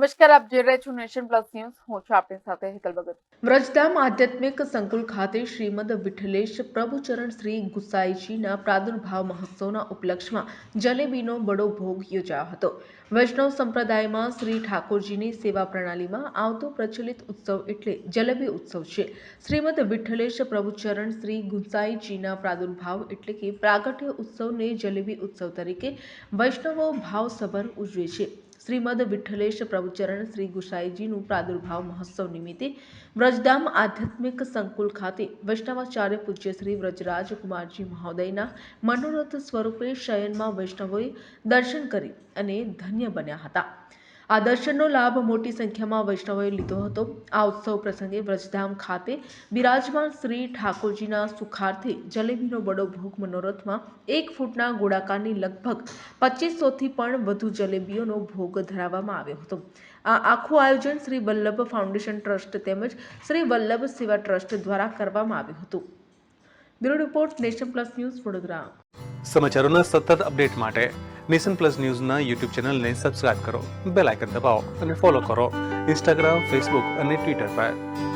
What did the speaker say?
નમસ્કાર, આપ જોઈ રહ્યા છો નેશન પ્લસ ન્યૂઝ. હું છું આપની સાથે હેતલ ભગત. વ્રજધામ આધ્યાત્મિક સંકુલ ખાતે શ્રીમદ વિઠ્ઠલેશ પ્રભુચરણ શ્રી ગુસાઈજીના પ્રાદુર્ભાવ મહોત્સવના ઉપલક્ષમાં જલેબીનો બડો ભોગ યોજાયો હતો. વૈષ્ણવ સંપ્રદાયમાં શ્રી ઠાકોરજીની સેવા પ્રણાલીમાં આવતો પ્રચલિત ઉત્સવ એટલે જલેબી ઉત્સવ છે. શ્રીમદ વિઠ્ઠલેશ પ્રભુચરણ શ્રી ગુસાઈજીના પ્રાદુર્ભાવ એટલે કે પ્રાગટ્ય ઉત્સવને જલેબી ઉત્સવ તરીકે વૈષ્ણવો ભાવસભર ઉજવે છે. શ્રીમદ વિઠ્ઠલેશ પ્રભુચરણ શ્રી ગુસાઈજીનું પ્રાદુર્ભાવ મહોત્સવ નિમિત્તે વ્રજધામ આધ્યાત્મિક સંકુલ ખાતે વૈષ્ણવાચાર્ય પૂજ્ય શ્રી વ્રજરાજ કુમારજી મહોદયના મનોરથ સ્વરૂપે શયનમાં વૈષ્ણવોએ દર્શન કરી અને ધન્ય બન્યા હતા. આ દર્શનનો લાભ મોટી સંખ્યામાં વૈષ્ણવોએ લીધો હતો. આ ઉત્સવ પ્રસંગે વ્રજધામ ખાતે બિરાજમાન શ્રી ઠાકોરજીના સુખાર્થે જલેબીનો બડો ભોગ મનોરથમાં 1 ફૂટના ગોળાકારની લગભગ 2500થી પણ વધુ જલેબીઓનો ભોગ ધરાવવામાં આવ્યો હતો. આ આખું આયોજન શ્રી વલ્લભ ફાઉન્ડેશન ટ્રસ્ટ તેમજ શ્રી વલ્લભ સેવા ટ્રસ્ટ દ્વારા કરવામાં આવ્યું હતું. Bureau report, nation plus news, Vadodara. સમાચારોના સતત અપડેટ માટે નેશન પ્લસ ન્યૂઝના યુટ્યુબ ચેનલને સબસ્ક્રાઇબ કરો, બેલ આઇકન દબાવો અને ફોલો કરો ઇન્સ્ટાગ્રામ, ફેસબુક અને ટ્વિટર પર.